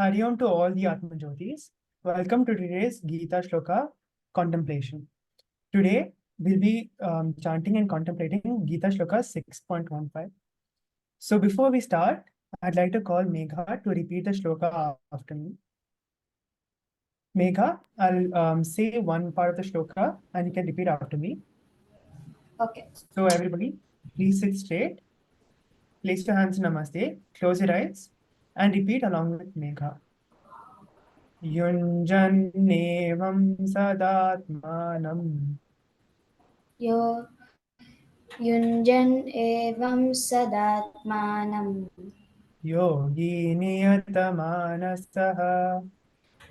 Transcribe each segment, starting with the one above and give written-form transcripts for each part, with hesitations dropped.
Hari Om to all the Atmajyotis. Welcome to today's Gita Shloka contemplation. Today, we'll be chanting and contemplating Gita Shloka 6.15. So before we start, I'd like to call Megha to repeat the shloka after me. Megha, I'll say one part of the shloka and you can repeat after me. Okay. So everybody, please sit straight. Place your hands in Namaste, close your eyes, and repeat along with Megha. Yuñjan evam sadātmānam. Yuñjan evam sadātmānam. Yogi niyata-mānasaḥ.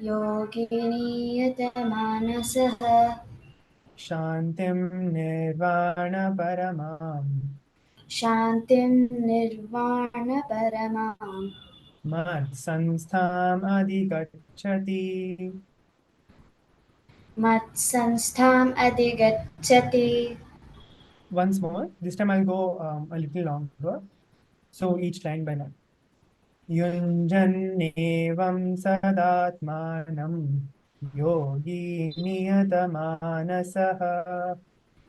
Yogi niyata-mānasaḥ. śhāntiṁ nirvāṇa-paramāṁ. śhāntiṁ nirvāṇa-paramāṁ. mat-sansthām adhigachchhati. mat-sansthām adhigachchhati. Once more, this time I'll go a little longer. So each line by line. Yuñjan evam sadātmānam. Yogi niyata-mānasaḥ.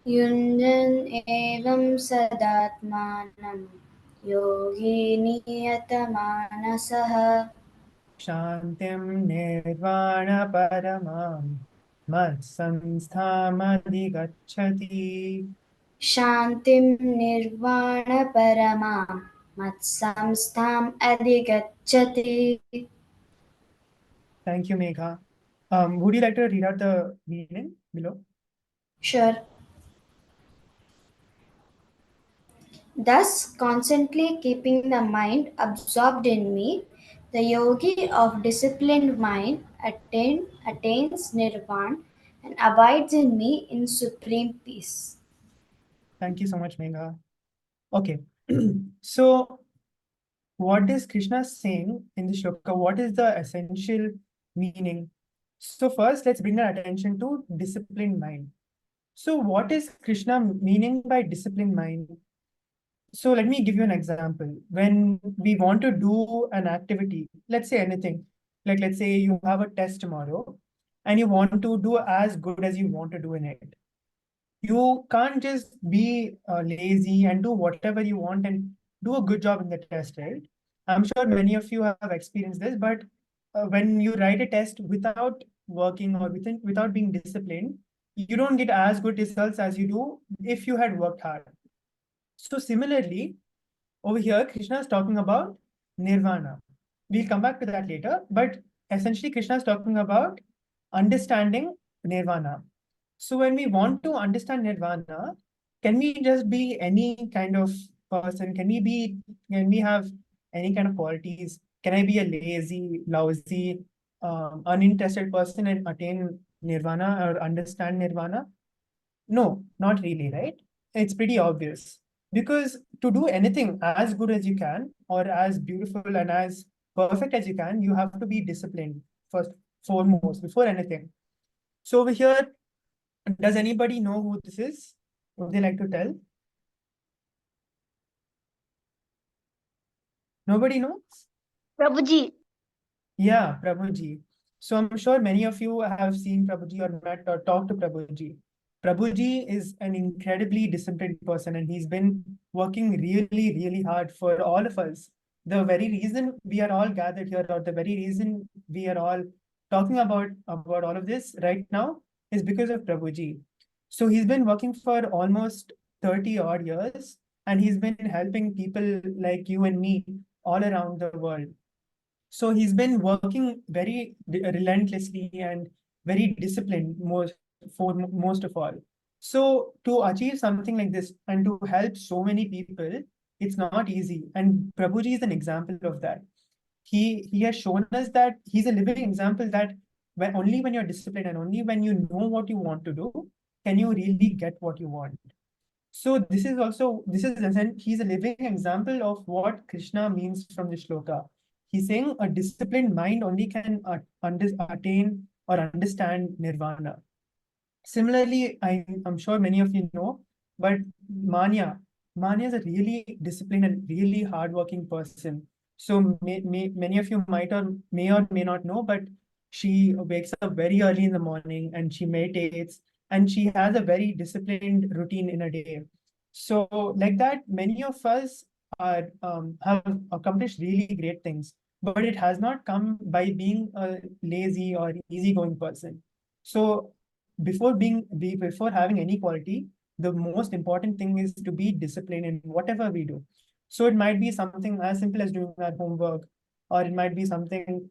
Yuñjan evam sadātmānam. Yogi niyata-mānasaḥ. śhāntiṁ nirvāṇa-paramāṁ. mat-sansthām adhigachchhati. śhāntiṁ nirvāṇa-paramāṁ. mat-sansthām adhigachchati. Thank you, Megha. Would you like to read out the meaning below? Sure. Thus, constantly keeping the mind absorbed in me, the yogi of disciplined mind attains nirvāṇa and abides in me in supreme peace. Thank you so much, Megha. Okay. So, what is Krishna saying in the shloka? What is the essential meaning? So first, let's bring our attention to disciplined mind. So what is Krishna meaning by disciplined mind? So let me give you an example. When we want to do an activity, let's say anything, like let's say you have a test tomorrow and you want to do as good as you want to do in it. You can't just be lazy and do whatever you want and do a good job in the test, right? I'm sure many of you have experienced this, but when you write a test without working or without being disciplined, you don't get as good results as you do if you had worked hard. So similarly, over here, Krishna is talking about nirvana. We'll come back to that later, but essentially Krishna is talking about understanding nirvana. So when we want to understand nirvana, can we just be any kind of person? Can we have any kind of qualities? Can I be a lazy, lousy, uninterested person and attain nirvana or understand nirvana? No, not really, right? It's pretty obvious. Because to do anything as good as you can or as beautiful and as perfect as you can, you have to be disciplined first, foremost, before anything. So over here, does anybody know who this is? Would they like to tell? Nobody knows? Prabhuji. Yeah, Prabhuji. So I'm sure many of you have seen Prabhuji or met or talked to Prabhuji. Prabhuji is an incredibly disciplined person and he's been working really, really hard for all of us. The very reason we are all gathered here, or the very reason we are all talking about all of this right now, is because of Prabhuji. So he's been working for almost 30 odd years and he's been helping people like you and me all around the world. So he's been working very relentlessly and very disciplined most of all. So to achieve something like this and to help so many people, it's not easy. And Prabhuji is an example of that. He has shown us that he's a living example that only when you're disciplined and only when you know what you want to do, can you really get what you want. So he's a living example of what Krishna means from the shloka. He's saying a disciplined mind only can attain or understand nirvana. Similarly, I'm sure many of you know, but Manya is a really disciplined and really hardworking person. So many of you may or may not know, but she wakes up very early in the morning and she meditates and she has a very disciplined routine in a day. So like that, many of us have accomplished really great things, but it has not come by being a lazy or easygoing person. So before having any quality, the most important thing is to be disciplined in whatever we do. So it might be something as simple as doing our homework, or it might be something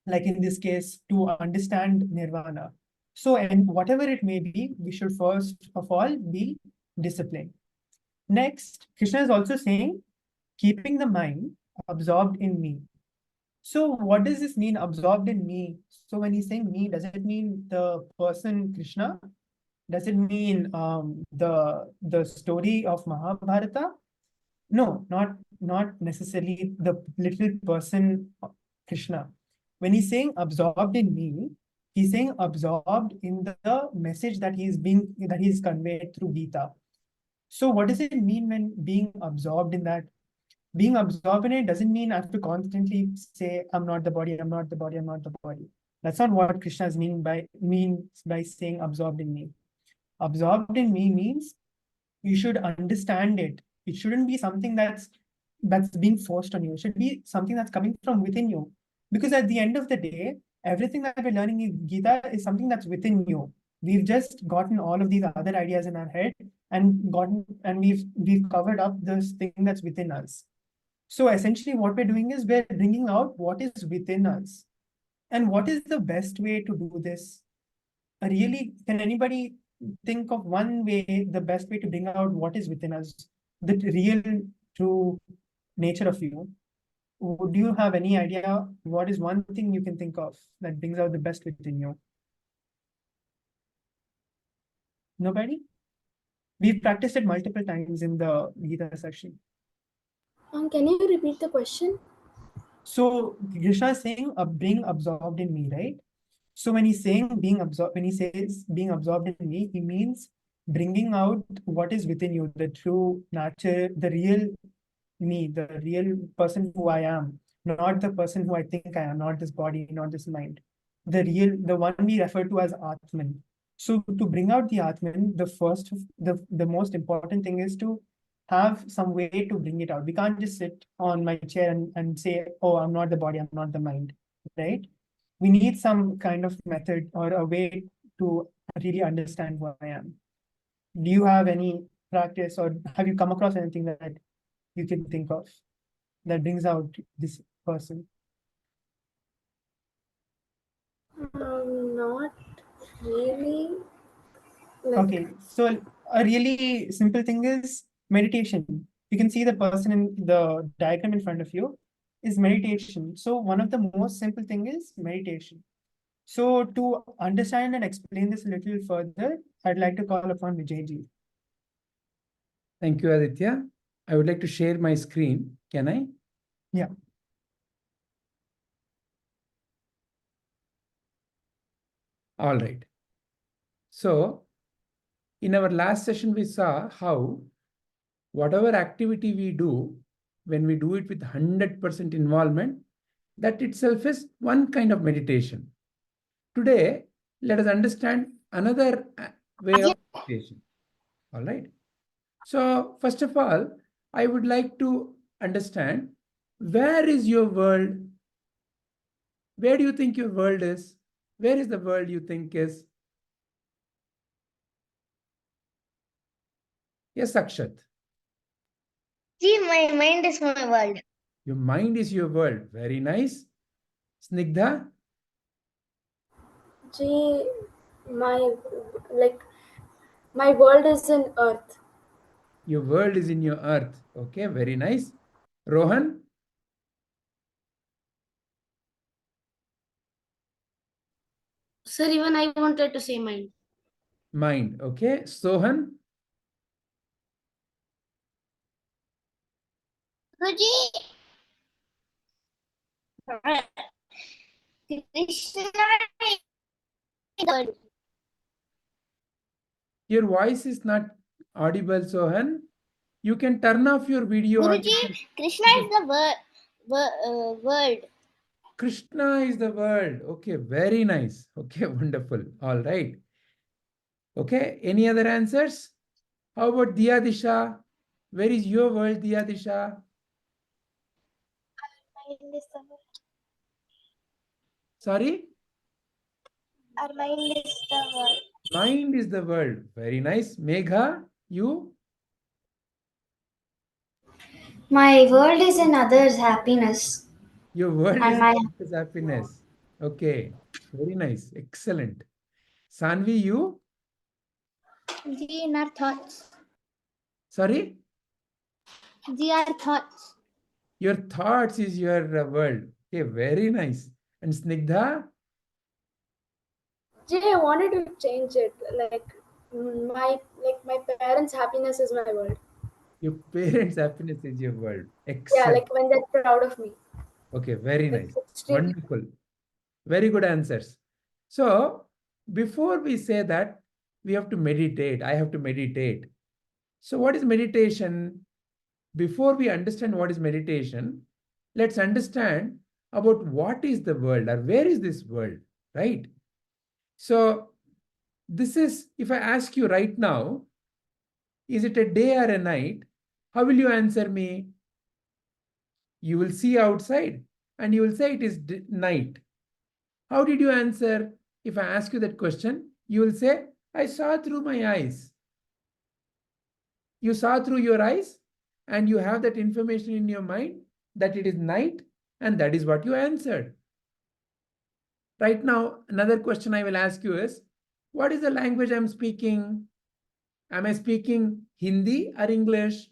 like in this case to understand nirvana. So, and whatever it may be, we should first of all be disciplined. Next, Krishna is also saying, keeping the mind absorbed in me. So what does this mean, absorbed in me? So when he's saying me, does it mean the person Krishna? Does it mean the story of Mahabharata? No, not necessarily the little person Krishna. When he's saying absorbed in me, he's saying absorbed in the message that he's conveyed through Gita. So what does it mean when being absorbed in that? Being absorbed in it doesn't mean I have to constantly say, I'm not the body, I'm not the body, I'm not the body. That's not what Krishna's means by saying absorbed in me. Absorbed in me means you should understand it. It shouldn't be something that's being forced on you. It should be something that's coming from within you. Because at the end of the day, everything that we're learning in Gita is something that's within you. We've just gotten all of these other ideas in our head and we've covered up this thing that's within us. So essentially what we're doing is we're bringing out what is within us. And what is the best way to do this? Really, can anybody think of one way, the best way to bring out what is within us, the real, true nature of you? Would you have any idea what is one thing you can think of that brings out the best within you? Nobody? We've practiced it multiple times in the Gita section. Can you repeat the question? So Krishna is saying, being absorbed in me, right? So when he's saying being absorbed, when he says being absorbed in me, he means bringing out what is within you, the true nature, the real me, the real person who I am, not the person who I think I am, not this body, not this mind. The one we refer to as Atman. So to bring out the Atman, the most important thing is to have some way to bring it out. We can't just sit on my chair and say, oh, I'm not the body, I'm not the mind, right? We need some kind of method or a way to really understand who I am. Do you have any practice or have you come across anything that you can think of that brings out this person? Not really. Okay, so a really simple thing is meditation. You can see the person in the diagram in front of you is meditation. So one of the most simple thing is meditation. So to understand and explain this a little further, I'd like to call upon Vijayji. Thank you, Aditya. I would like to share my screen. Can I? Yeah. All right. So in our last session, we saw how whatever activity we do, when we do it with 100% involvement, that itself is one kind of meditation. Today, let us understand another way of meditation. All right. So first of all, I would like to understand, where is your world? Where do you think your world is? Where is the world you think is? Yes, Akshat. See, my mind is my world. Your mind is your world. Very nice. Snigdha? Gee, my world is in earth. Your world is in your earth. Okay, very nice. Rohan? Sir, even I wanted to say mind. Mind. Okay. Sohan? Guruji, Krishna is world. Your voice is not audible, Sohan. You can turn off your video. Guruji, Krishna is the World. Krishna is the world. Okay, very nice. Okay, wonderful. All right. Okay, any other answers? How about Diya Disha? Where is your world, Diya Disha? Mind is the world. Sorry? Our mind is the world. Mind is the world. Very nice. Megha, you? My world is in others' happiness. Your world And is my happiness. Okay, very nice. Excellent. Sanvi, you? Ji, in our thoughts. Sorry? Ji, our thoughts. Your thoughts is your world. Okay, very nice. And Snigdha? Jay, I wanted to change it. My parents' happiness is my world. Your parents' happiness is your world. Yeah, Excellent. like when they're proud of me. Okay, very Like, nice. extremely. Wonderful. Very good answers. So, before we say that, we have to meditate. I have to meditate. So, what is meditation? Before we understand what is meditation, let's understand about what is the world or where is this world, right? So, this is, if I ask you right now, is it a day or a night? How will you answer me? You will see outside and you will say it is night. How did you answer? If I ask you that question, you will say, I saw through my eyes. You saw through your eyes and you have that information in your mind that it is night, and that is what you answered. Right now, another question I will ask you is, what is the language I'm speaking? Am I speaking Hindi or English?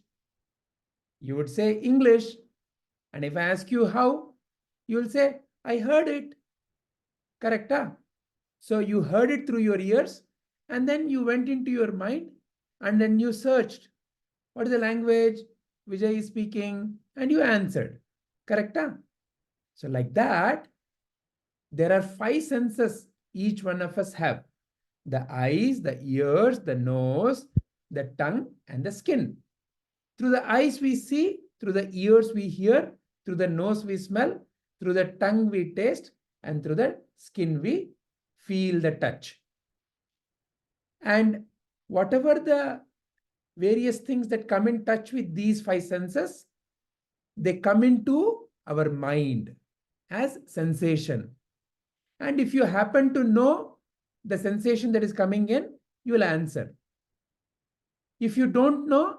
You would say English. And if I ask you how, you will say, I heard it. Correct? Huh? So you heard it through your ears, and then you went into your mind, and then you searched. What is the language Vijay is speaking? And you answered. Correct? Huh? So like that, there are 5 senses each one of us have. The eyes, the ears, the nose, the tongue, and the skin. Through the eyes we see, through the ears we hear, through the nose we smell, through the tongue we taste, and through the skin we feel the touch. And whatever the various things that come in touch with these 5 senses, they come into our mind as sensation. And if you happen to know the sensation that is coming in, you will answer. If you don't know,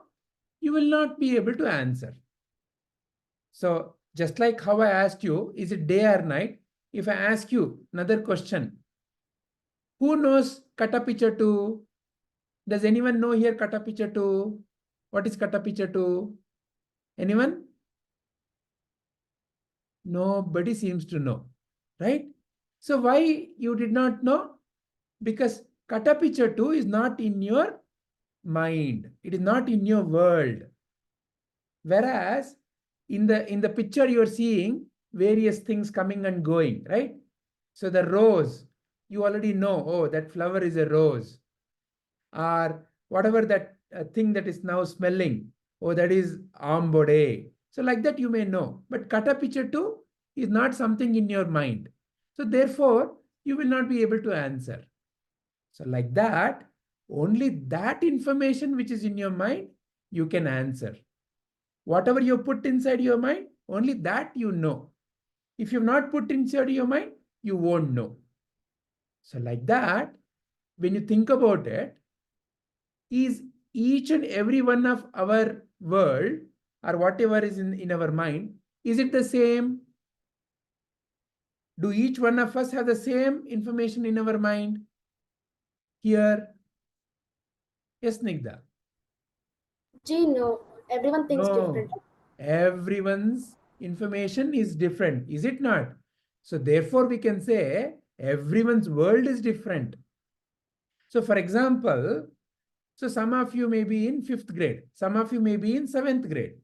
you will not be able to answer. So just like how I asked you, is it day or night? If I ask you another question, who knows Kata Picture 2? Does anyone know here Kata Picture 2? What is Kata Picture 2? Anyone? Nobody seems to know, right? So why you did not know? Because Kata Picture 2 is not in your mind. It is not in your world. Whereas in the picture you're seeing various things coming and going, right? So the rose, you already know, oh, that flower is a rose. Or whatever that thing that is now smelling, oh, that is ambode. So like that you may know. But Kata Picture 2 is not something in your mind. So therefore, you will not be able to answer. So like that, only that information which is in your mind, you can answer. Whatever you put inside your mind, only that you know. If you've not put inside your mind, you won't know. So like that, when you think about it, is each and every one of our world or whatever is in our mind, is it the same? Do each one of us have the same information in our mind? Here? Yes, Nigda? Gee, no. Everyone thinks differently. Everyone's information is different, is it not? So therefore we can say everyone's world is different. So for example, so some of you may be in 5th grade, some of you may be in 7th grade.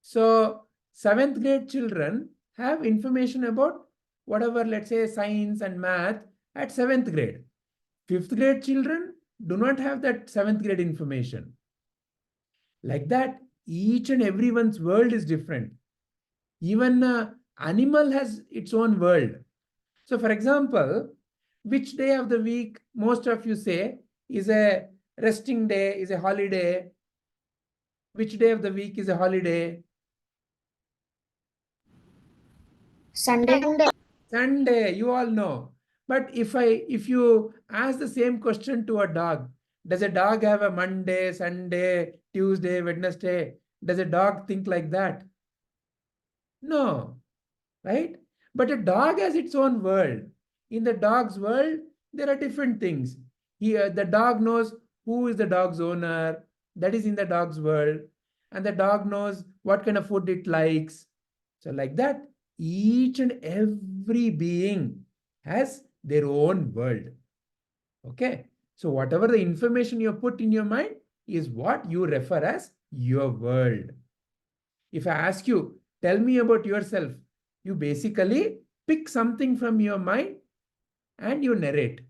So 7th grade children have information about whatever, let's say, science and math at 7th grade. 5th grade children do not have that 7th grade information. Like that, each and everyone's world is different. Even animal has its own world. So for example, which day of the week most of you say is a resting day, is a holiday? Which day of the week is a holiday? Sunday. Sunday, you all know. But if you ask the same question to a dog, does a dog have a Monday, Sunday, Tuesday, Wednesday? Does a dog think like that? No, right? But a dog has its own world. In the dog's world, there are different things. Here, the dog knows who is the dog's owner. That is in the dog's world. And the dog knows what kind of food it likes. So like that, each and every being has their own world. Okay. So whatever the information you put in your mind is what you refer as your world. If I ask you, tell me about yourself, you basically pick something from your mind and you narrate.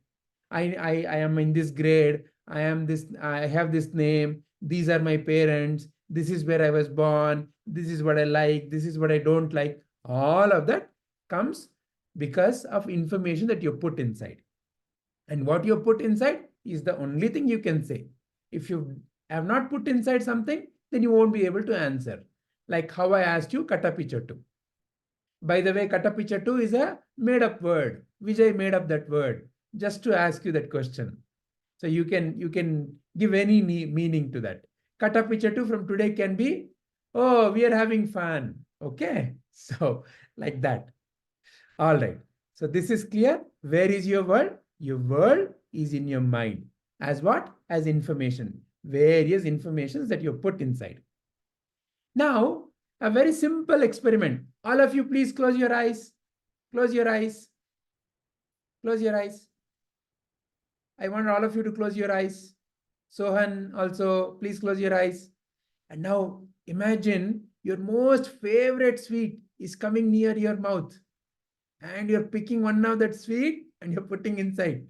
I am in this grade, I have this name, these are my parents, this is where I was born, this is what I like, this is what I don't like. All of that comes because of information that you put inside. And what you put inside is the only thing you can say. If you have not put inside something, then you won't be able to answer. Like how I asked you, Katapichatu. By the way, Katapichatu is a made-up word. Vijay made up that word just to ask you that question. So you can give any meaning to that. Katapichatu from today can be, oh, we are having fun. Okay. So like that. All right. So this is clear. Where is your world? Your world is in your mind. As what? As information. Various informations that you put inside. Now, a very simple experiment. All of you, please close your eyes. Close your eyes. Close your eyes. I want all of you to close your eyes. Sohan also, please close your eyes. And now imagine your most favorite sweet is coming near your mouth. And you're picking one of that sweet and you're putting inside.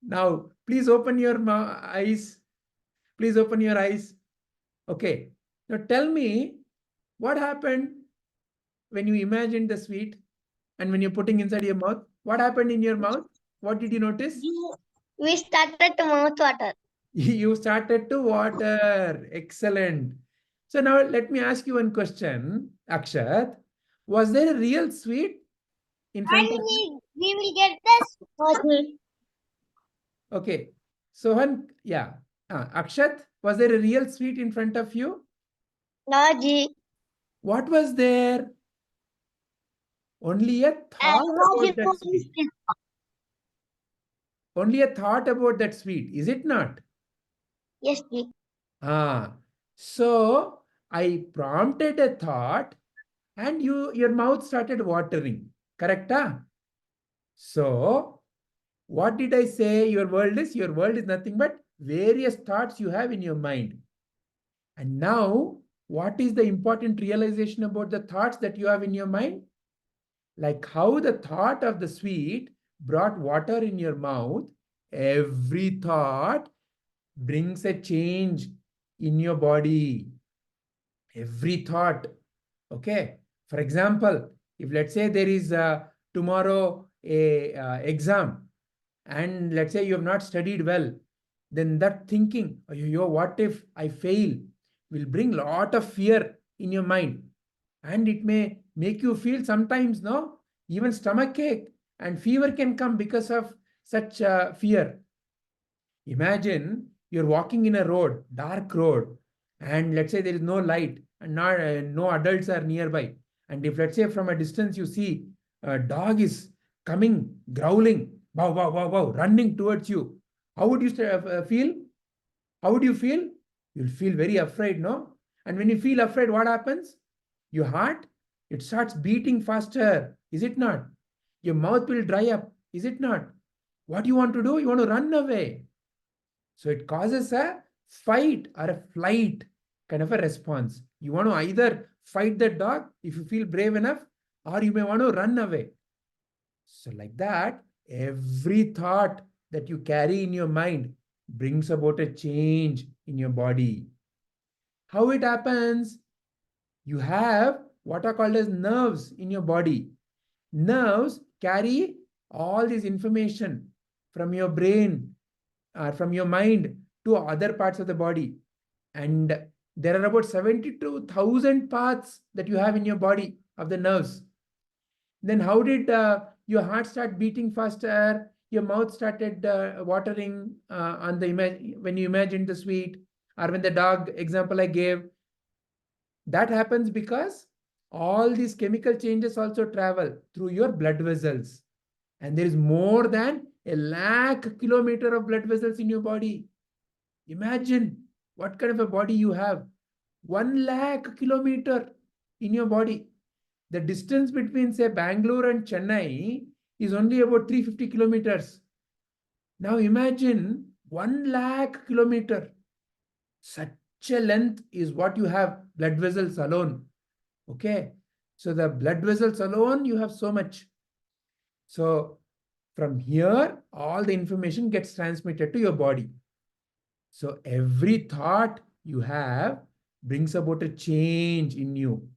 Now, please open your eyes. Please open your eyes. Okay. Now tell me what happened when you imagined the sweet and when you're putting inside your mouth. What happened in your mouth? What did you notice? We started to mouth water. You started to water. Excellent. So now let me ask you one question, Akshat. Was there a real sweet in front of you? We will get this. Okay. Sohan, yeah. Akshat, was there a real sweet in front of you? No, Ji. What was there? Only a thought about that sweet. Only a thought about that sweet, is it not? Yes, Ji. So I prompted a thought and your mouth started watering. Correct? So what did I say your world is? Your world is nothing but various thoughts you have in your mind. And now, what is the important realization about the thoughts that you have in your mind? Like how the thought of the sweet brought water in your mouth, every thought brings a change in your body. Every thought. Okay. For example, if let's say there is tomorrow a exam, and let's say you have not studied well, then that thinking, oh, what if I fail, will bring lot of fear in your mind. And it may make you feel sometimes, no, even stomach ache and fever can come because of such fear. Imagine you're walking in a road, dark road, and let's say there is no light and no adults are nearby. And if let's say from a distance you see a dog is coming, growling, wow, wow, wow, wow, running towards you. How would you feel? How would you feel? You'll feel very afraid, no? And when you feel afraid, what happens? Your heart, it starts beating faster, is it not? Your mouth will dry up, is it not? What you want to do? You want to run away. So it causes a fight or a flight kind of a response. You want to either fight the dog if you feel brave enough, or you may want to run away. So like that, every thought that you carry in your mind brings about a change in your body. How it happens? You have what are called as nerves in your body. Nerves carry all this information from your brain or from your mind to other parts of the body. And there are about 72,000 parts that you have in your body of the nerves. Then how did your heart start beating faster? Your mouth started watering on the when you imagined the sweet, or when the dog example I gave. That happens because all these chemical changes also travel through your blood vessels. And there is more than 100,000 kilometers of blood vessels in your body. Imagine what kind of a body you have. 100,000 kilometers in your body. The distance between, say, Bangalore and Chennai is only about 350 kilometers. Now imagine 100,000 kilometers. Such a length is what you have, blood vessels alone. Okay. So the blood vessels alone, you have so much. So from here, all the information gets transmitted to your body. So every thought you have brings about a change in you.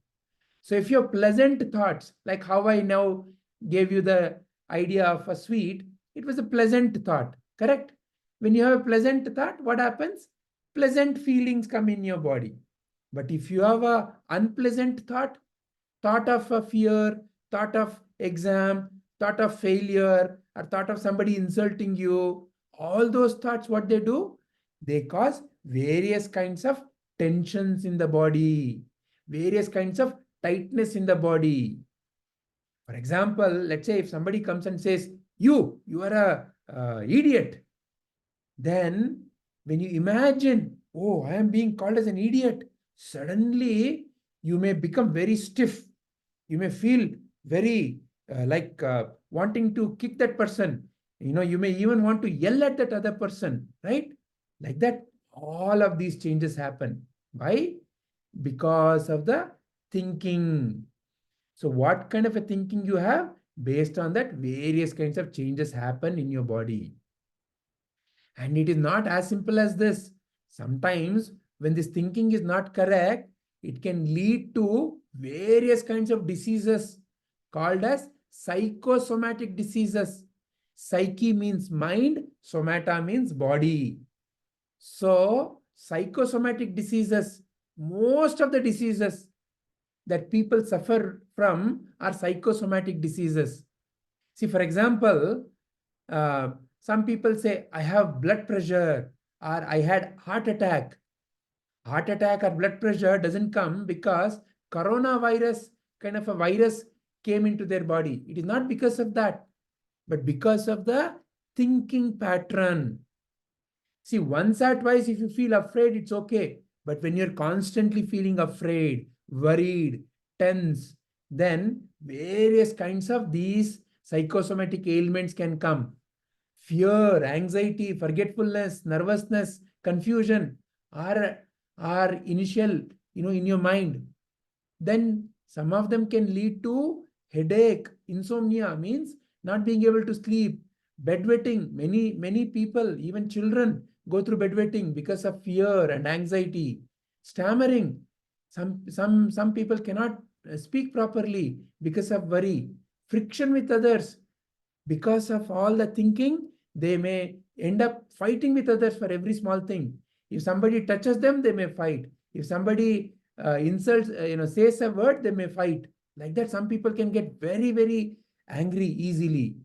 So if you have pleasant thoughts, like how I now gave you the idea of a sweet, it was a pleasant thought, correct? When you have a pleasant thought, what happens? Pleasant feelings come in your body. But if you have an unpleasant thought of a fear, thought of exam, thought of failure, or thought of somebody insulting you, all those thoughts, what they do? They cause various kinds of tensions in the body, various kinds of tightness in the body. For example, let's say if somebody comes and says, you are a idiot. Then when you imagine, oh, I am being called as an idiot, suddenly you may become very stiff. You may feel very wanting to kick that person. You may even want to yell at that other person, right? Like that, all of these changes happen. Why? Because of the thinking. So what kind of a thinking you have? Based on that, various kinds of changes happen in your body. And it is not as simple as this. Sometimes when this thinking is not correct, it can lead to various kinds of diseases called as psychosomatic diseases. Psyche means mind, somata means body. So psychosomatic diseases, most of the diseases that people suffer from are psychosomatic diseases. See, for example, some people say, I have blood pressure, or I had heart attack. Heart attack or blood pressure doesn't come because coronavirus kind of a virus came into their body. It is not because of that, but because of the thinking pattern. See, once or twice, if you feel afraid, it's okay. But when you're constantly feeling afraid, worried, tense, then various kinds of these psychosomatic ailments can come. Fear, anxiety, forgetfulness, nervousness, confusion are initial, in your mind. Then some of them can lead to headache, insomnia, means not being able to sleep, bedwetting. Many people, even children, go through bedwetting because of fear and anxiety. Stammering. Some people cannot speak properly because of worry. Friction with others. Because of all the thinking, they may end up fighting with others for every small thing. If somebody touches them, they may fight. If somebody insults, says a word, they may fight. Like that, some people can get very, very angry easily.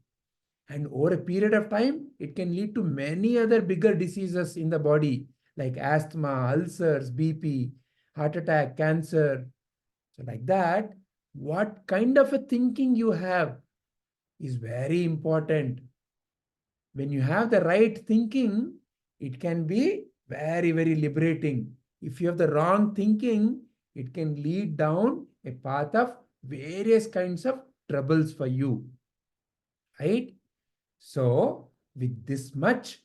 And over a period of time, it can lead to many other bigger diseases in the body, like asthma, ulcers, BP, heart attack, cancer. So like that, what kind of a thinking you have is very important. When you have the right thinking, it can be very, very liberating. If you have the wrong thinking, it can lead down a path of various kinds of troubles for you. Right? So, with this much,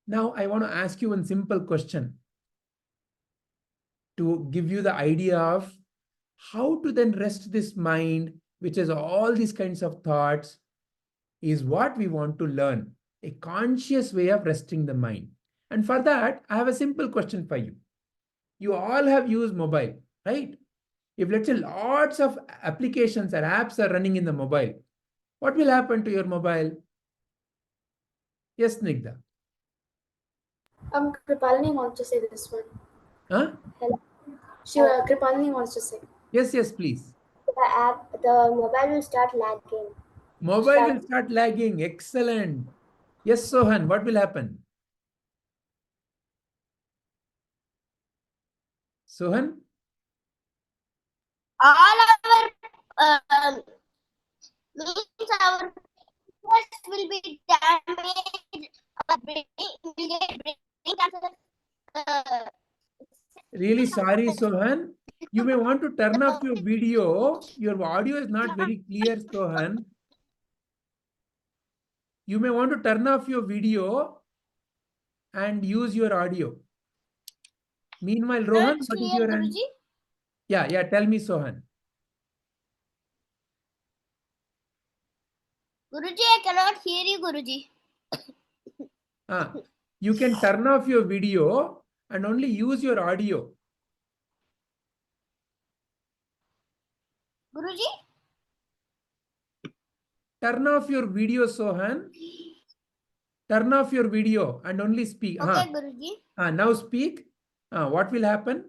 now I want to ask you one simple question to give you the idea of how to then rest this mind, which has all these kinds of thoughts, is what we want to learn. A conscious way of resting the mind. And for that, I have a simple question for you. You all have used mobile, right? if let's say lots of applications or apps are running in the mobile, what will happen to your mobile? Yes, Snigdha. Kripalini wants to say this one. Huh? Hello. Sure, Kripalini wants to say. Yes, The please. mobile will start lagging. Mobile will start lagging. Excellent. Yes, Sohan, what will happen? Sohan? All our means our fingers will be damaged. Our brain will get brain cancer. Really sorry, Sohan. You may want to turn off your video. Your audio is not very clear, Sohan. You may want to turn off your video and use your audio. Meanwhile, Rohan, It's what is clear, your answer? Guruji. Yeah, tell me, Sohan. Guruji, I cannot hear you, Guruji. You can turn off your video and only use your audio. Guruji? Turn off your video, Sohan. Turn off your video and only speak. Okay, Guruji. Now speak. What will happen?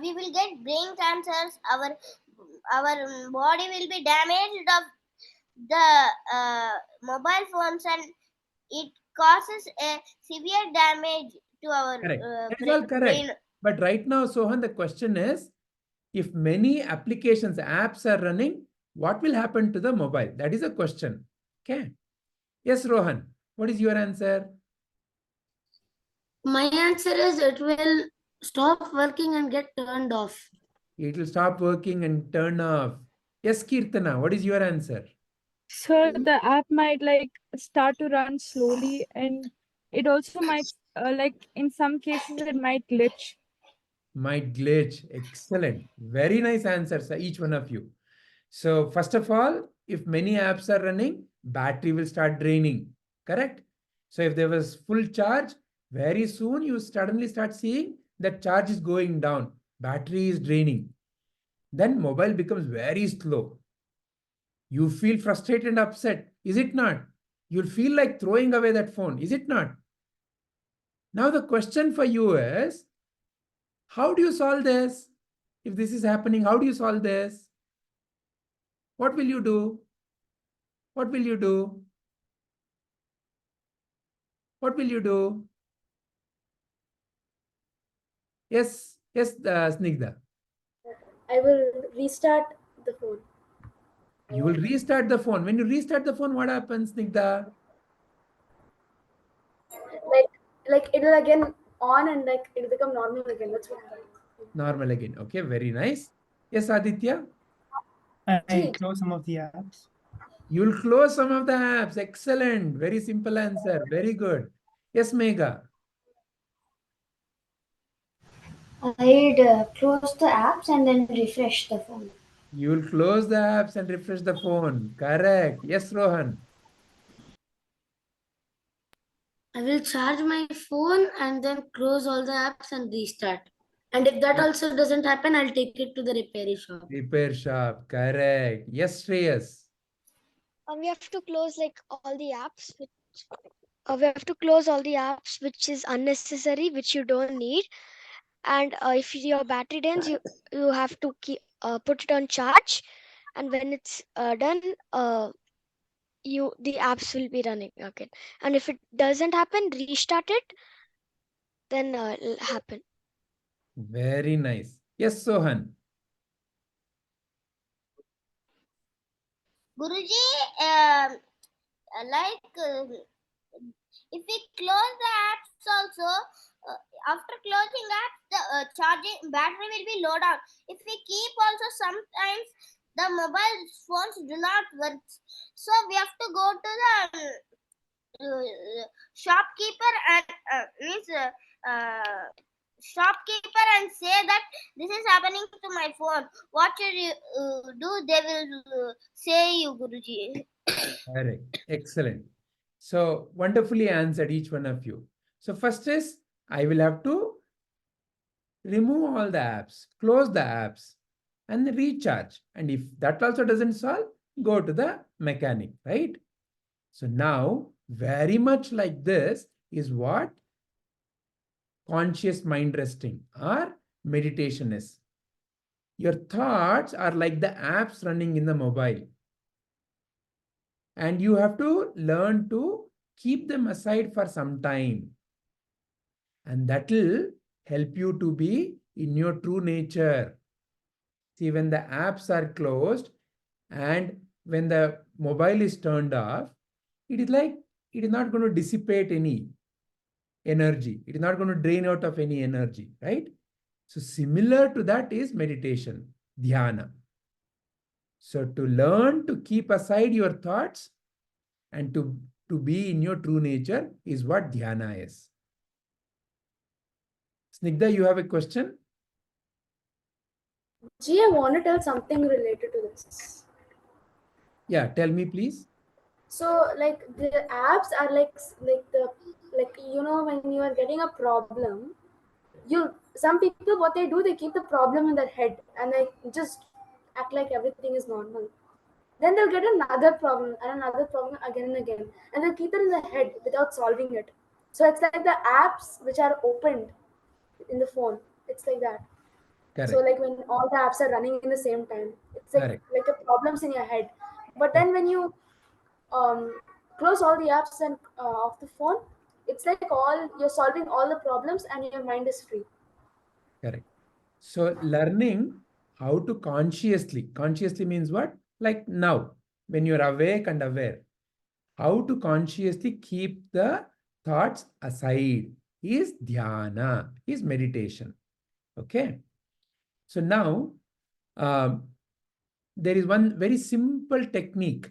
We will get brain cancers. Our body will be damaged of the mobile phones, and it causes a severe damage to our Correct. That is all correct. brain. But right now, Sohan, the question is, if many applications, apps are running, what will happen to the mobile? That is a question. Okay. Yes, Rohan, what is your answer? My answer is it will stop working and get turned off. It will stop working and turn off. Yes, Kirtana, what is your answer? So the app might like start to run slowly, and it also might like in some cases it might glitch. Might glitch. Excellent. Very nice answers, each one of you. So first of all, if many apps are running, battery will start draining. Correct? So if there was full charge, very soon you suddenly start seeing that charge is going down. Battery is draining. Then mobile becomes very slow. You feel frustrated and upset. Is it not? You'll feel like throwing away that phone. Is it not? Now the question for you is, how do you solve this? If this is happening, how do you solve this? What will you do? What will you do? What will you do? Yes, Snigdha. I will restart the phone. You will restart the phone. When you restart the phone, what happens, Snigdha? Like it will again on and like it will become normal again. That's what happens. Normal again. Okay, very nice. Yes, Aditya? I close some of the apps. You'll close some of the apps. Excellent. Very simple answer. Very good. Yes, Megha. I'd close the apps and then refresh the phone. You'll close the apps and refresh the phone. Correct. Yes, Rohan. I will charge my phone and then close all the apps and restart. And if that also doesn't happen, I'll take it to the repair shop. Repair shop. Correct. Yes, Shreyas. We have to close like all the apps. We have to close all the apps which is unnecessary, which you don't need. And if your battery drains, you have to put it on charge. And when it's done, the apps will be running again. And if it doesn't happen, restart it. Then it'll happen. Very nice. Yes, Sohan. Guruji, if we close the apps also, after closing apps, the charging battery will be low down. If we keep also, sometimes the mobile phones do not work. So we have to go to the shopkeeper and shopkeeper and say that this is happening to my phone. What should you do? They will say you, Guruji. Correct. Excellent. So wonderfully answered, each one of you. So first is, I will have to remove all the apps, close the apps, and recharge. And if that also doesn't solve, go to the mechanic, right? So now, very much like this is what conscious mind resting or meditation is. Your thoughts are like the apps running in the mobile. And you have to learn to keep them aside for some time. And that will help you to be in your true nature. See, when the apps are closed and when the mobile is turned off, it is like it is not going to dissipate any energy. It is not going to drain out of any energy, right? So similar to that is meditation, dhyana. So to learn to keep aside your thoughts and to be in your true nature is what dhyana is. Snigdha, you have a question? Ji, I want to tell something related to this. Yeah, tell me please. So like the apps are like you know, when you are getting a problem, some people, what they do, they keep the problem in their head and they just act like everything is normal. Then they'll get another problem and another problem again and again, and they'll keep it in their head without solving it. So it's like the apps which are opened in the phone, it's like that. Correct. So like when all the apps are running in the same time, it's like a problems in your head. But then when you close all the apps and off the phone, it's like you're solving all the problems and your mind is free. Correct. So learning how to consciously means what? Like now, when you're awake and aware, how to consciously keep the thoughts aside is dhyana, is meditation. Okay. So now, there is one very simple technique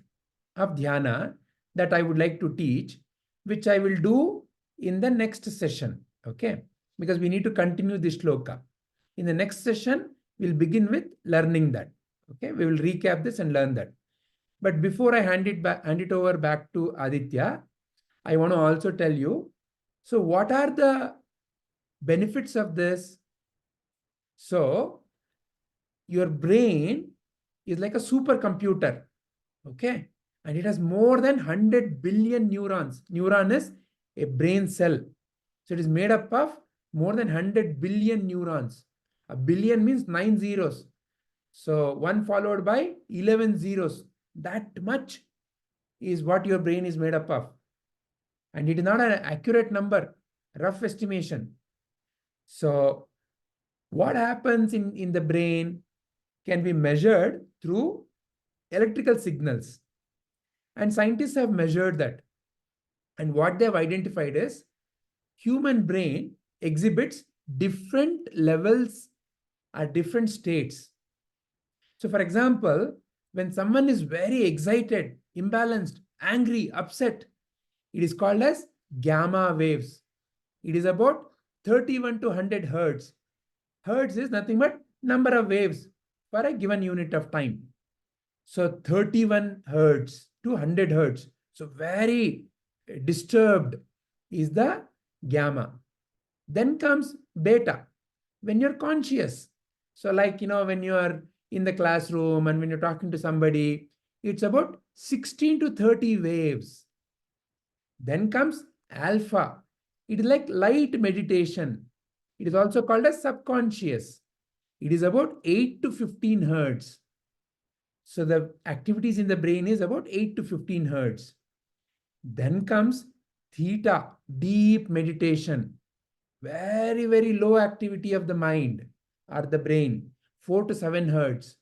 of dhyana that I would like to teach, which I will do in the next session. Okay. Because we need to continue this shloka. In the next session, we'll begin with learning that. Okay. We will recap this and learn that. But before I hand it over back to Aditya, I want to also tell you, so what are the benefits of this? So your brain is like a supercomputer, okay? And it has more than 100 billion neurons. Neuron is a brain cell. So it is made up of more than 100 billion neurons. A billion means 9 zeros. So 1 followed by 11 zeros. That much is what your brain is made up of. And it is not an accurate number, rough estimation. So what happens in the brain can be measured through electrical signals. And scientists have measured that. And what they've identified is human brain exhibits different levels at different states. So for example, when someone is very excited, imbalanced, angry, upset, it is called as gamma waves. It is about 31 to 100 hertz. Hertz is nothing but number of waves for a given unit of time. So 31 hertz to 100 hertz. So very disturbed is the gamma. Then comes beta, when you're conscious. So like, when you are in the classroom and when you're talking to somebody, it's about 16 to 30 waves. Then comes alpha. It is like light meditation. It is also called as subconscious. It is about 8 to 15 hertz. So the activities in the brain is about 8 to 15 hertz. Then comes theta, deep meditation. Very, very low activity of the mind or the brain, 4 to 7 hertz.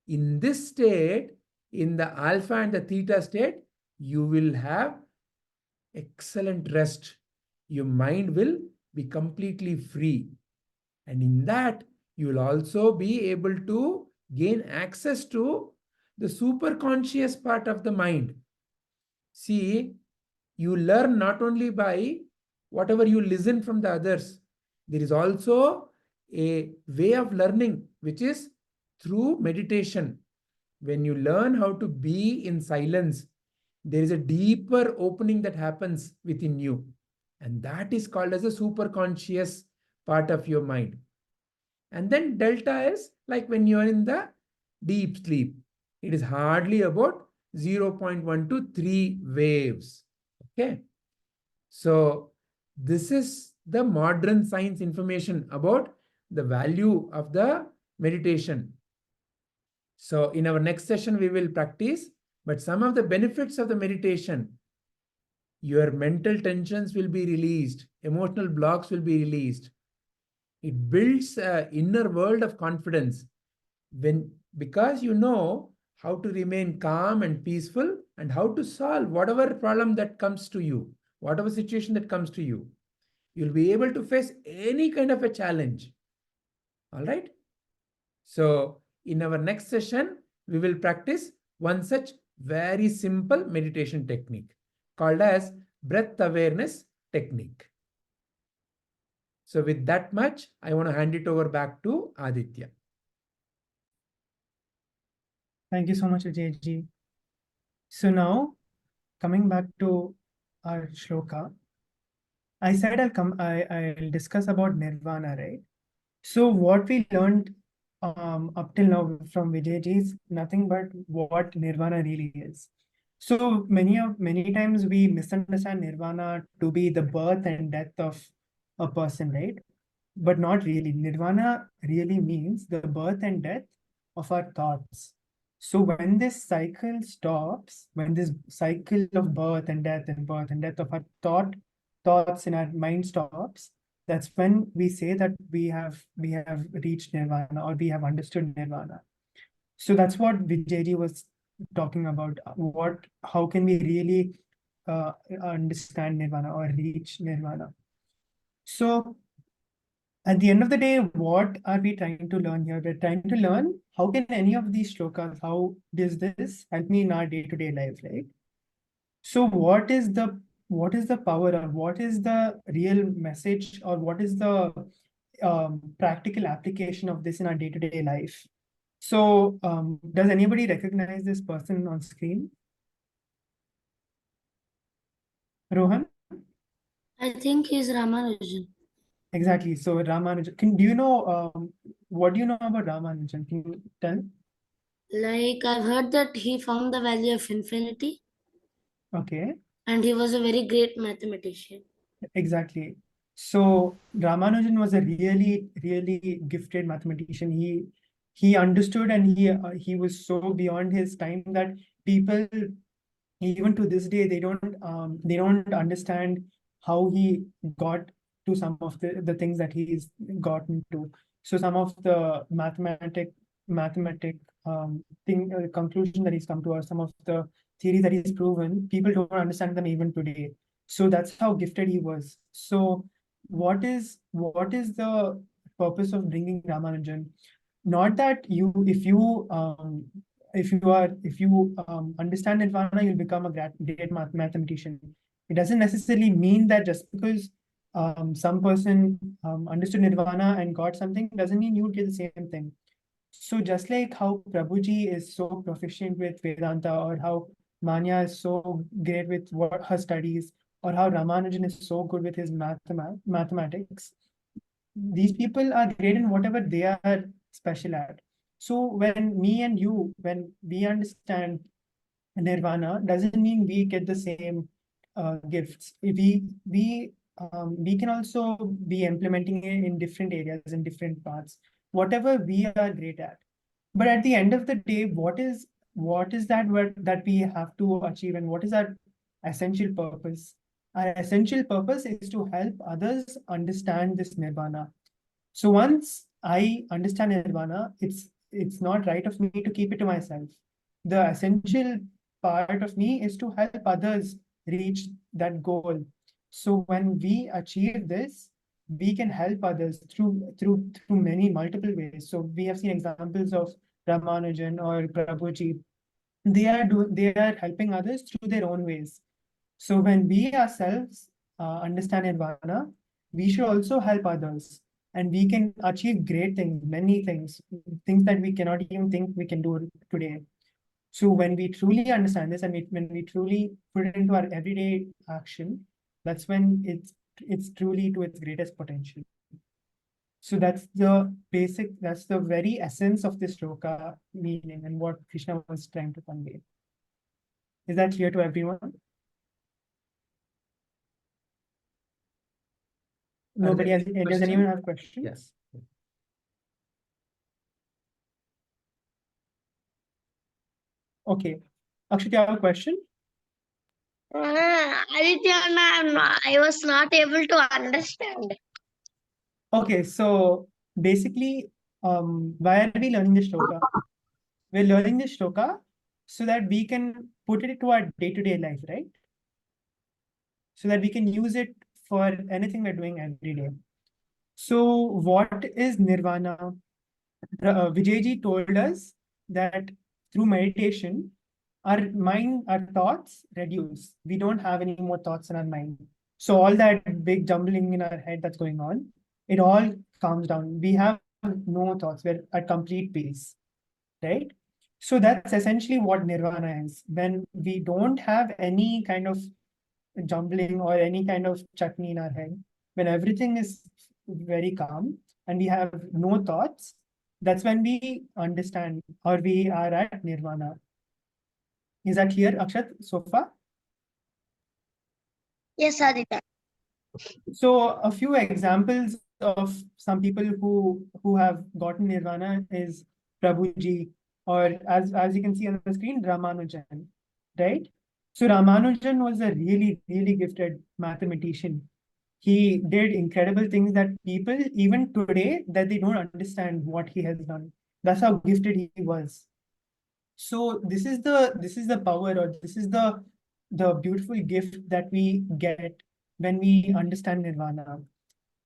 In this state, in the alpha and the theta state, you will have excellent rest. Your mind will be completely free. And in that, you will also be able to gain access to the superconscious part of the mind. See, you learn not only by whatever you listen from the others. There is also a way of learning, which is through meditation. When you learn how to be in silence, there is a deeper opening that happens within you. And that is called as a superconscious part of your mind. And then delta is like when you are in the deep sleep. It is hardly about 0.1 to 3 waves. Okay. So this is the modern science information about the value of the meditation. So in our next session, we will practice, but some of the benefits of the meditation, your mental tensions will be released, emotional blocks will be released. It builds an inner world of confidence because you know how to remain calm and peaceful and how to solve whatever problem that comes to you, whatever situation that comes to you. You'll be able to face any kind of a challenge. All right. So in our next session, we will practice one such very simple meditation technique called as breath awareness technique. So with that much, I want to hand it over back to Aditya. Thank you so much, Ajayji. So now, coming back to our shloka, I said I'll discuss about nirvana, right? So what we learned up till now from Vijayji is nothing but what nirvana really is. So many times we misunderstand nirvana to be the birth and death of a person, right? But not really. Nirvana really means the birth and death of our thoughts. So when this cycle stops, when this cycle of birth and death of our thoughts in our mind stops, that's when we say that we have reached nirvana or we have understood nirvana. So that's what Vijayji was talking about. How can we really understand nirvana or reach nirvana? So at the end of the day, what are we trying to learn here? We're trying to learn how can any of these shlokas, how does this help me in our day-to-day life, right? So what is the power, or what is the real message, or what is the practical application of this in our day-to-day life? So does anybody recognize this person on screen? Rohan? I think he's Ramanujan. Exactly. So Ramanujan, do you know what do you know about Ramanujan? Can you tell? Like, I've heard that he found the value of infinity. Okay. And he was a very great mathematician. Exactly. So Ramanujan was a really, really gifted mathematician. He understood, and he was so beyond his time that people, even to this day, they don't understand how he got to some of the things that he's gotten to. So some of the mathematic conclusion that he's come to, or some of the theories that he's proven, people don't understand them even today. So that's how gifted he was. So what is the purpose of bringing Ramanujan? Not that if you understand nirvana, you'll become a great mathematician. It doesn't necessarily mean that just because some person understood nirvana and got something doesn't mean you get the same thing. So just like how Prabhuji is so proficient with Vedanta, or how Manya is so great with her studies, or how Ramanujan is so good with his mathematics, these people are great in whatever they are special at. So when me and you, when we understand nirvana, doesn't mean we get the same gifts. We can also be implementing it in different areas, in different paths, whatever we are great at. But at the end of the day, what is that we have to achieve, and what is our essential purpose? Our essential purpose is to help others understand this nirvana. So once I understand nirvana, it's not right of me to keep it to myself. The essential part of me is to help others reach that goal. So when we achieve this, we can help others through many multiple ways. So we have seen examples of Ramanujan or Prabhuji. They are helping others through their own ways. So when we ourselves understand nirvana, we should also help others, and we can achieve great things, many things that we cannot even think we can do today. So when we truly understand this, and when we truly put it into our everyday action, that's when it's truly to its greatest potential. So that's the basic, that's the very essence of this shloka meaning and what Krishna was trying to convey. Is that clear to everyone? Nobody has, does anyone have questions? Yes. Okay. Akshat, you have a question? Aditya, I was not able to understand. Okay, so basically, why are we learning this shloka? We're learning this shloka so that we can put it into our day-to-day life, right? So that we can use it for anything we're doing every day. So what is nirvana? Vijayji told us that through meditation, our mind, our thoughts reduce. We don't have any more thoughts in our mind. So all that big jumbling in our head that's going on, it all calms down. We have no thoughts. We're at complete peace, right? So that's essentially what nirvana is. When we don't have any kind of jumbling or any kind of chutney in our head, when everything is very calm and we have no thoughts, that's when we understand or we are at nirvana. Is that clear, Akshat, so far? Yes, Aditya. So a few examples of some people who have gotten nirvana is Prabhuji, or as you can see on the screen, Ramanujan, right? So Ramanujan was a really, really gifted mathematician. He did incredible things that people, even today, that they don't understand what he has done. That's how gifted he was. So this is the power, or this is the beautiful gift that we get when we understand nirvana.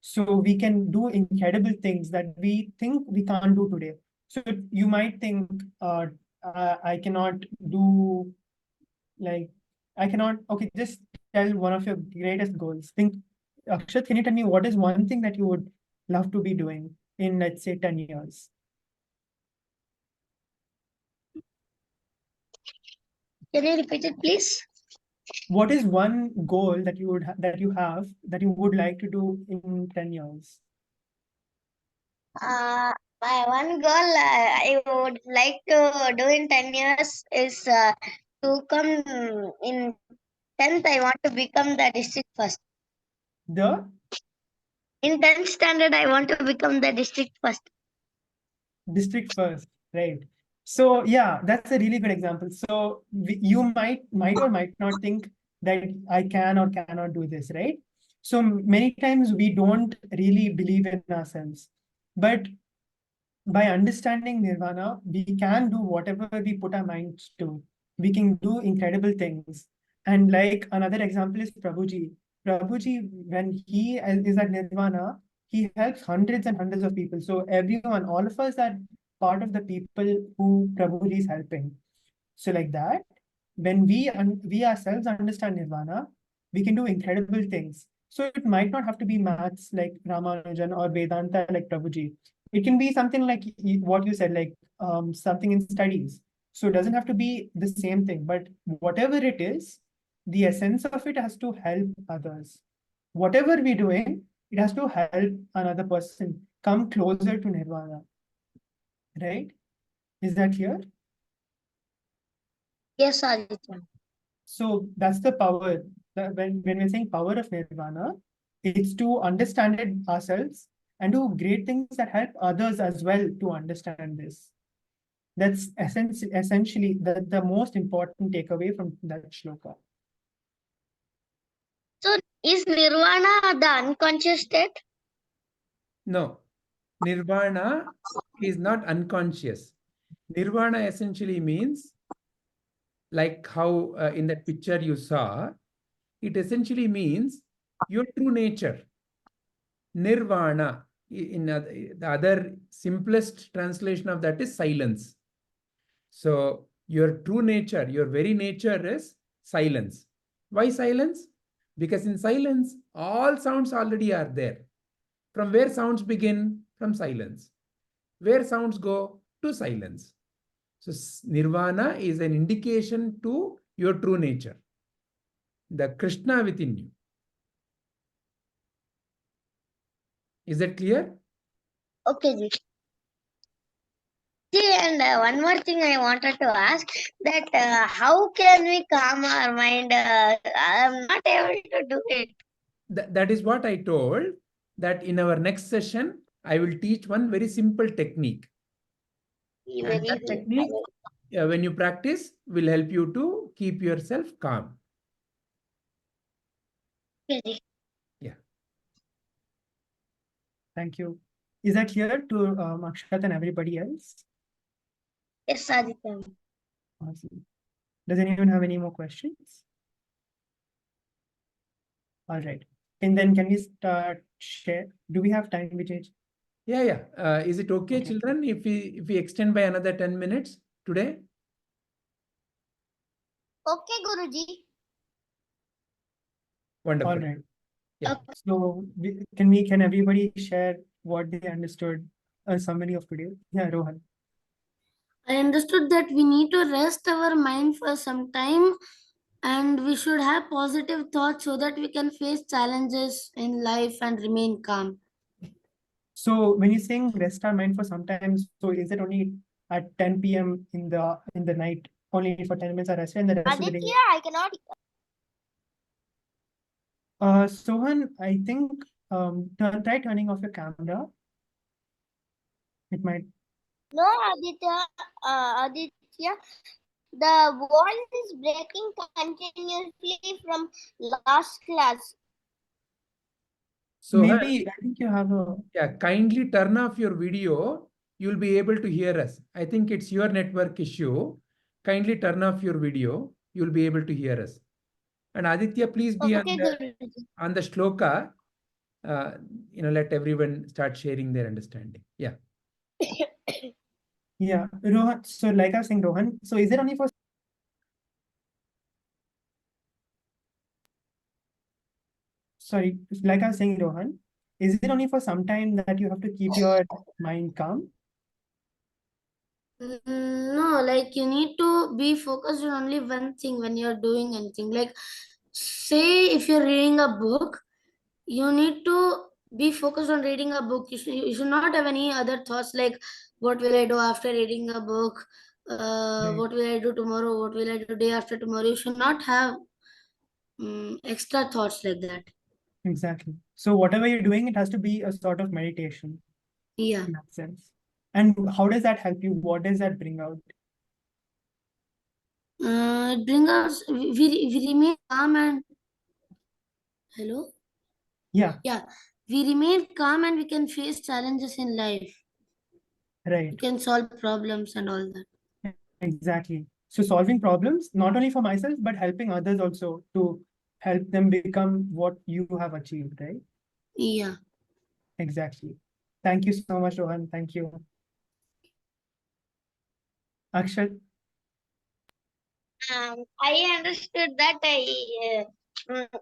So we can do incredible things that we think we can't do today. So you might think, I cannot do, like, I cannot, okay, just tell one of your greatest goals. Think, Akshat, can you tell me what is one thing that you would love to be doing in, let's say, 10 years? Can you repeat it, please? What is one goal that you would that you would like to do in 10 years? My one goal I would like to do in 10 years is to come in 10th. I want to become the district first. In 10th standard, I want to become the district first. District first, right? So yeah, that's a really good example. So you might or might not think that I can or cannot do this, right? So many times we don't really believe in ourselves, but by understanding nirvana, we can do whatever we put our minds to. We can do incredible things. And like another example is Prabhuji. Prabhuji, when he is at nirvana, he helps hundreds and hundreds of people. So everyone, all of us are part of the people who Prabhuji is helping. So like that, when we ourselves understand nirvana, we can do incredible things. So it might not have to be maths like Ramanujan or Vedanta like Prabhuji. It can be something like what you said, like something in studies. So it doesn't have to be the same thing, but whatever it is, the essence of it has to help others. Whatever we're doing, it has to help another person come closer to nirvana. Right? Is that clear? Yes, Aditya. So that's the power. When we're saying power of nirvana, it's to understand it ourselves and do great things that help others as well to understand this. That's essentially the most important takeaway from that shloka. So, is nirvana the unconscious state? No, nirvana is not unconscious. Nirvana essentially means, like how in that picture you saw, it essentially means your true nature. Nirvana, the other simplest translation of that is silence. So your true nature, your very nature is silence. Why silence? Because in silence, all sounds already are there. From where sounds begin? From silence. Where sounds go? To silence. So nirvana is an indication to your true nature, the Krishna within you. Is that clear? Okay, ji. See, and one more thing I wanted to ask, that how can we calm our mind? I'm not able to do it. That is what I told, that in our next session, I will teach one very simple technique. And that technique, when you practice, will help you to keep yourself calm. Okay, ji. Yeah. Thank you. Is that clear to Akshat and everybody else? Yes, Aditya. Awesome. Does anyone have any more questions? All right. And then can we start share? Do we have time, Vijay? Yeah. Is it okay, children, if we extend by another 10 minutes today? Okay, Guruji. Wonderful. All right. Yeah. So can everybody share what they understood? A summary of today. Yeah, Rohan. I understood that we need to rest our mind for some time, and we should have positive thoughts so that we can face challenges in life and remain calm. So when you're saying rest our mind for some time, so is it only at 10 p.m. in the night, only for 10 minutes I rest and the rest of the day? Aditya, I cannot. Sohan, I think try turning off your camera. It might. No, Aditya, the voice is breaking continuously from last class. So Maybe I think you have a. yeah, kindly turn off your video. You'll be able to hear us. I think it's your network issue. Kindly turn off your video. You'll be able to hear us. And Aditya, please be Okay, on the shloka. Let everyone start sharing their understanding. Yeah. Yeah, Rohan. So like I was saying, Rohan. So is it only for? Sorry, like I was saying, Rohan. Is it only for some time that you have to keep your mind calm? No, like you need to be focused on only one thing when you're doing anything. Like, say if you're reading a book, you need to be focused on reading a book. You should not have any other thoughts like, what will I do after reading a book? Right. What will I do tomorrow? What will I do day after tomorrow? You should not have extra thoughts like that. Exactly. So whatever you're doing, it has to be a sort of meditation. Yeah. In that sense. And how does that help you? What does that bring out? It brings us, we remain calm and, hello? Yeah. Yeah. We remain calm and we can face challenges in life. Right. We can solve problems and all that. Exactly. So solving problems, not only for myself, but helping others also to help them become what you have achieved, right? Yeah. Exactly. Thank you so much, Rohan. Thank you. Akshat? I understood that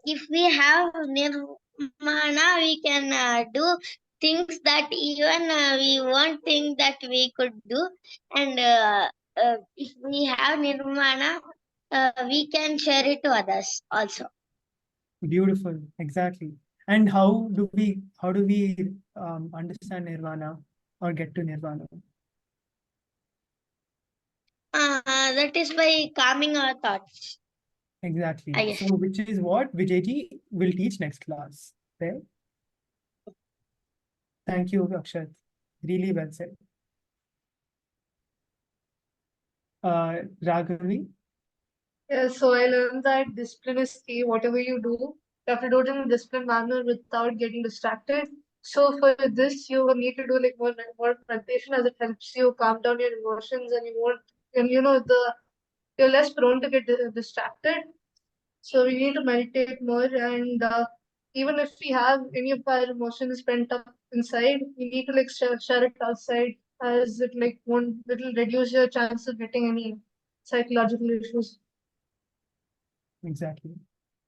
if we have nirvāṇa, we can do things that even we won't think that we could do. And if we have nirvāṇa, we can share it to others also. Beautiful. Exactly. And how do we understand nirvana or get to nirvana? That is by calming our thoughts. Exactly. So which is what Vijayji will teach next class. Right? Thank you, Akshat. Really well said. Raghavi? Yeah, so I learned that discipline is key. Whatever you do, you have to do it in a disciplined manner without getting distracted. So for this, you need to do like more meditation, as it helps you calm down your emotions, and you're less prone to get distracted. So we need to meditate more, and even if we have any of our emotions pent up inside, we need to like share it outside, as it'll reduce your chance of getting any psychological issues. Exactly.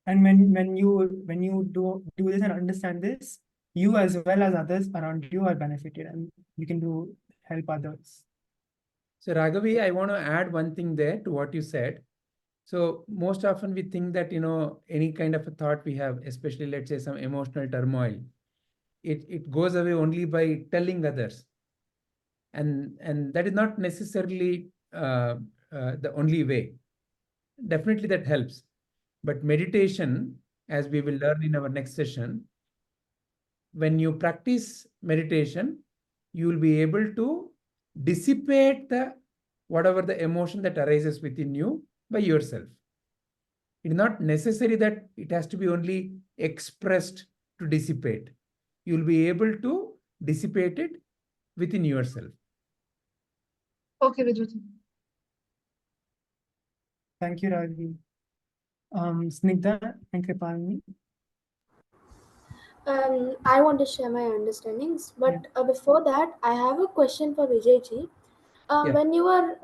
And when you do this and understand this, you as well as others around you are benefited, and you can help others. So Raghavi, I want to add one thing there to what you said. So most often we think that, any kind of a thought we have, especially let's say some emotional turmoil, it goes away only by telling others. And that is not necessarily the only way. Definitely that helps. But meditation, as we will learn in our next session, when you practice meditation, you will be able to dissipate whatever the emotion that arises within you by yourself. It is not necessary that it has to be only expressed to dissipate. You will be able to dissipate it within yourself. Okay, Vijay. Thank you, Ravi. Snigdha and Kripalini. I want to share my understandings, but before that, I have a question for Vijayji. When you were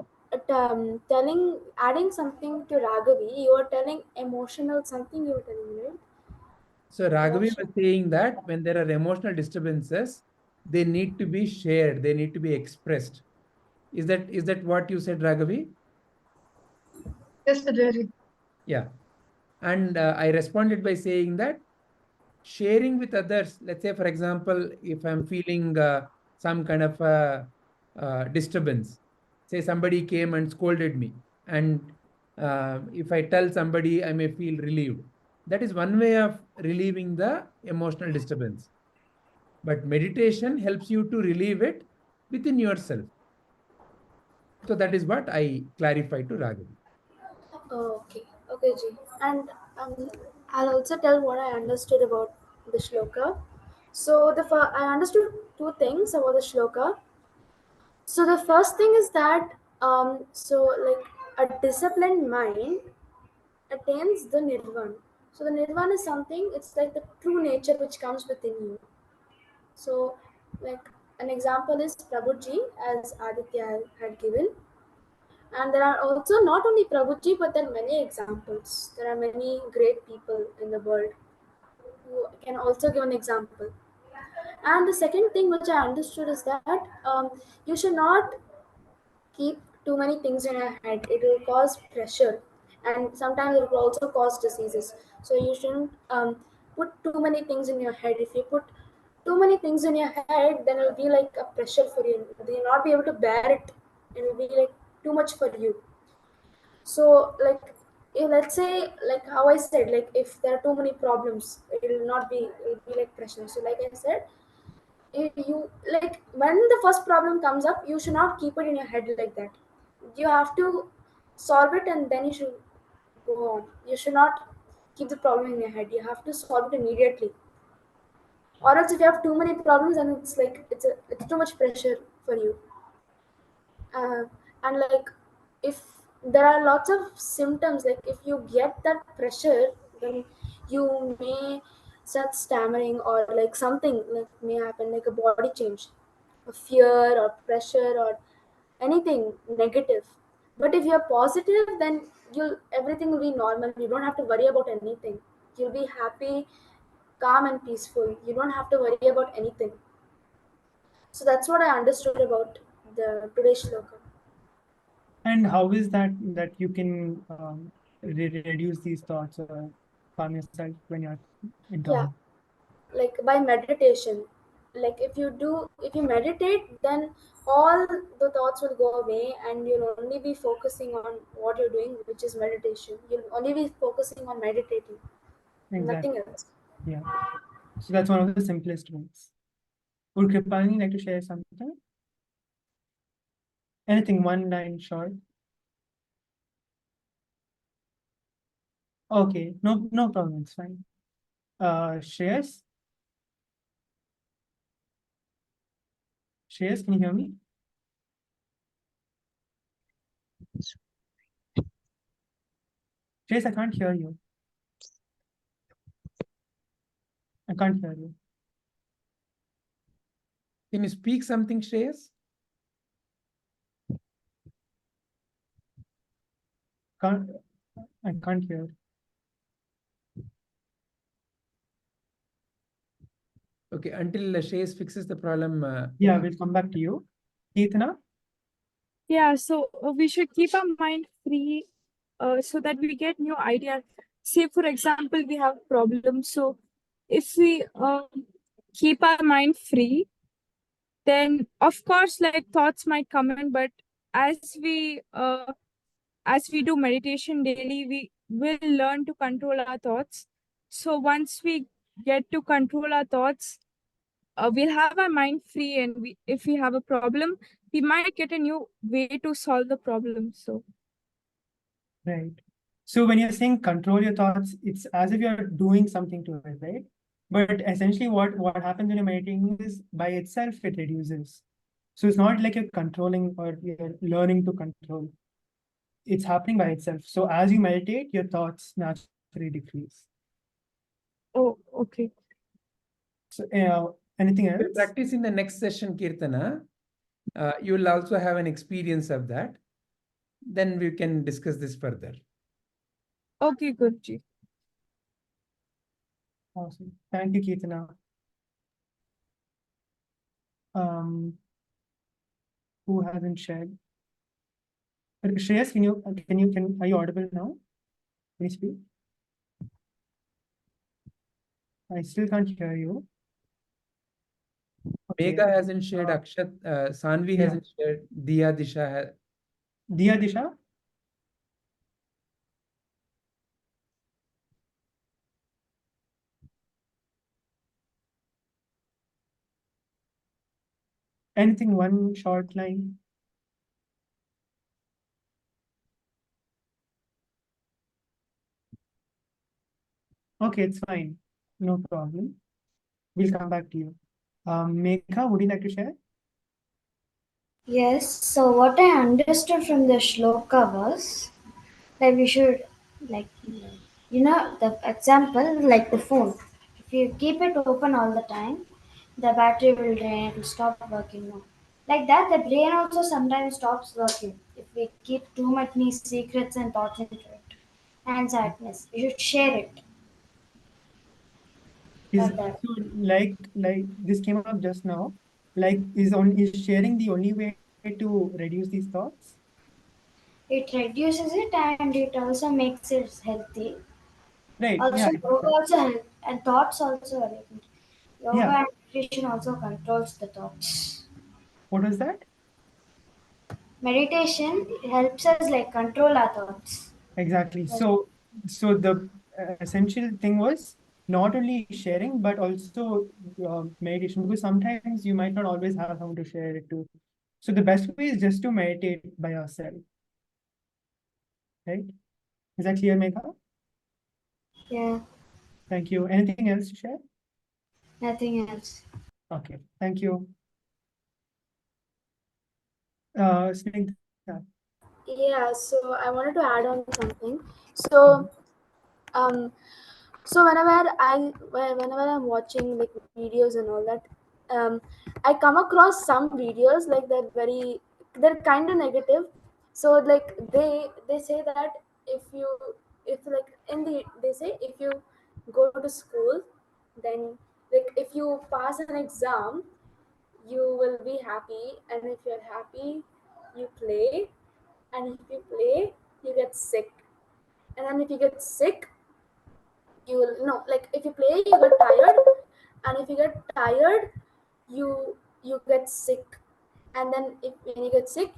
adding something to Raghavi, you were telling emotional something you were telling, right? So Raghavi was saying that when there are emotional disturbances, they need to be shared, they need to be expressed. Is that what you said, Raghavi? Yes, Vijayji. Yeah. And I responded by saying that sharing with others, let's say, for example, if I'm feeling some kind of disturbance, say somebody came and scolded me, and if I tell somebody, I may feel relieved. That is one way of relieving the emotional disturbance. But meditation helps you to relieve it within yourself. So that is what I clarified to Raghavi. Okay, Ji. And I'll also tell what I understood about the shloka. So I understood two things about the shloka. So the first thing is that a disciplined mind attains the nirvāṇa. So the nirvāṇa is something, it's like the true nature which comes within you. So like an example is Prabhuji, as Aditya had given. And there are also not only Prabhuji, but there are many examples. There are many great people in the world who can also give an example. And the second thing which I understood is that you should not keep too many things in your head. It will cause pressure, and sometimes it will also cause diseases. So you shouldn't put too many things in your head. If you put too many things in your head, then it will be like a pressure for you. You will not be able to bear it. It will be like too much for you. So like let's say, like how I said, like if there are too many problems, it will be like pressure. So like I said, if you like when the first problem comes up, you should not keep it in your head like that. You have to solve it and then you should go on. You should not keep the problem in your head. You have to solve it immediately. Or else if you have too many problems, then it's like it's too much pressure for you. And like if there are lots of symptoms, like if you get that pressure, then you may start stammering, or like something like may happen, like a body change, a fear or pressure or anything negative. But if you're positive, then everything will be normal. You don't have to worry about anything. You'll be happy, calm and peaceful. You don't have to worry about anything. So that's what I understood about the today's shloka. And how is that you can reduce these thoughts or calm yourself when you're in calm? Like by meditation. Like if you meditate, then all the thoughts will go away and you'll only be focusing on what you're doing, which is meditation. You'll only be focusing on meditating. Exactly. Nothing else. Yeah. So that's one of the simplest ways. Would Kripalini like to share something? Anything, one line short? Okay, no problem, it's fine. Shreyas? Shreyas, can you hear me? Shreyas, I can't hear you. I can't hear you. Can you speak something, Shreyas? I can't hear. Okay, until Shreyas fixes the problem. Yeah, we'll come back to you. Keetana? Yeah, so we should keep our mind free so that we get new ideas. Say, for example, we have problems. So if we keep our mind free, then of course like thoughts might come in, but as we do meditation daily, we will learn to control our thoughts. So once we get to control our thoughts, we'll have our mind free, and if we have a problem, we might get a new way to solve the problem. So Right. So when you're saying control your thoughts, it's as if you're doing something to it, right? But essentially what happens when you're meditating is by itself it reduces. So it's not like you're controlling or you're learning to control. It's happening by itself. So as you meditate, your thoughts naturally decrease. oh, okay. So anything else? We'll practice in the next session, Kirtana. You will also have an experience of that. Then we can discuss this further. Okay, Guruji. Awesome. Thank you, Kirtana. Who hasn't shared? Shreyas, are you audible now? Can you speak? I still can't hear you. Okay. Megha hasn't shared, Akshat, Sanvi yeah. hasn't shared, Diya Disha. Diya Disha? Anything, one short line? Okay, it's fine. No problem. We'll come back to you. Megha, would you like to share? Yes, so what I understood from the shloka was that we should, like, the example, like the phone. If you keep it open all the time, the battery will drain, it will stop working now. Like that, the brain also sometimes stops working if we keep too many secrets and thoughts into it. And sadness, you should share it. Is Like that. so like this came up just now. Like is sharing the only way to reduce these thoughts? It reduces it and it also makes it healthy. Right. Also, Yeah. yoga also help, and thoughts also. Yoga Yeah. and meditation also controls the thoughts. What was that? Meditation helps us like control our thoughts. Exactly. Like, So the essential thing was not only sharing but also meditation, because sometimes you might not always have someone to share it to. So the best way is just to meditate by yourself. Right? Is that clear, Megha? yeah, Thank you. Anything else to share? nothing else. Okay. Thank you. Snigdha. Yeah, so I wanted to add on something. So so whenever I'm watching like videos and all that, I come across some videos like they're kind of negative. So like they say that if like they say if you go to school, then like if you pass an exam, you will be happy, and if you're happy, you play, and if you play, you get sick, and then if you get sick, you will like if you play, you get tired, and if you get tired, you get sick, and then when you get sick,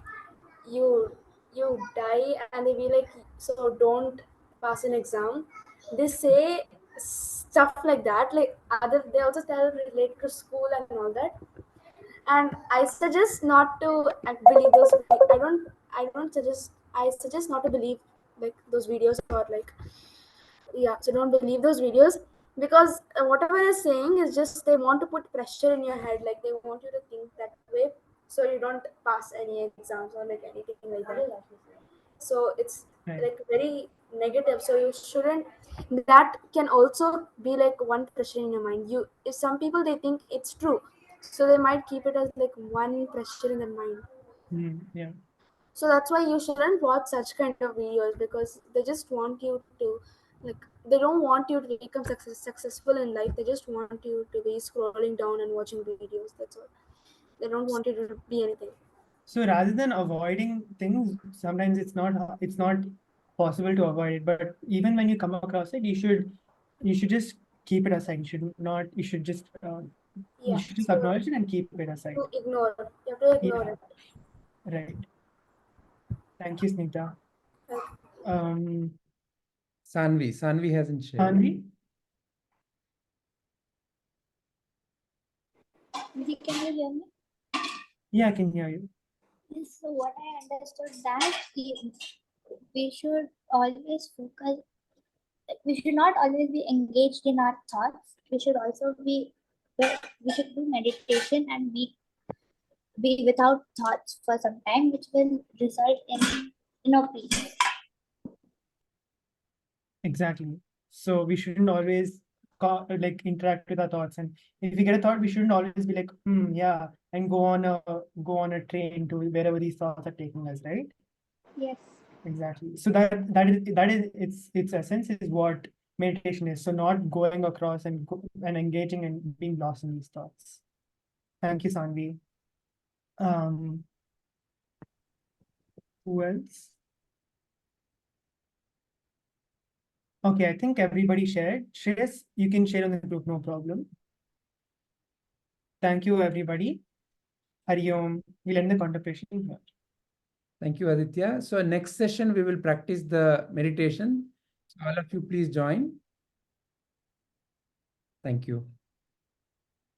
you die, and they be like, so don't pass an exam. They say stuff like that, like they also tell related to school and all that, and I suggest not to believe those. I suggest not to believe like those videos, or like, yeah, so don't believe those videos, because whatever they're saying is just they want to put pressure in your head, like they want you to think that way, so you don't pass any exams or like anything like that. So it's Right. like very negative, so you shouldn't. That can also be like one pressure in your mind. You If some people, they think it's true, so they might keep it as like one pressure in their mind. Yeah. So that's why you shouldn't watch such kind of videos, because they just want you to, like, they don't want you to become successful in life. They just want you to be scrolling down and watching videos. That's all. They don't want you to be anything. So rather than avoiding things, sometimes it's not possible to avoid it. But even when you come across it, you should just keep it aside. You should just You Yeah. should just So acknowledge it and keep it aside. to ignore. You have to ignore Yeah. it. Right. Thank you, Snita. Okay. Sanvi hasn't shared. Hanvi? Can you hear me? Yeah, I can hear you. Yes, so what I understood that we should always focus, we should not always be engaged in our thoughts. We should also be, we should do meditation and be without thoughts for some time, which will result in inner peace. Exactly. So we shouldn't always like interact with our thoughts, and if we get a thought, we shouldn't always be like, yeah, and go on a train to wherever these thoughts are taking us, right? Yes. Exactly. So that is its essence is what meditation is. So not going across and engaging and being lost in these thoughts. Thank you, Sanvi. Who else? Okay, I think everybody shared. Shreyas, you can share on the group, no problem. Thank you, everybody. Hari Om. We'll end the contemplation here. Thank you, Aditya. So next session, we will practice the meditation. So all of you, please join. Thank you.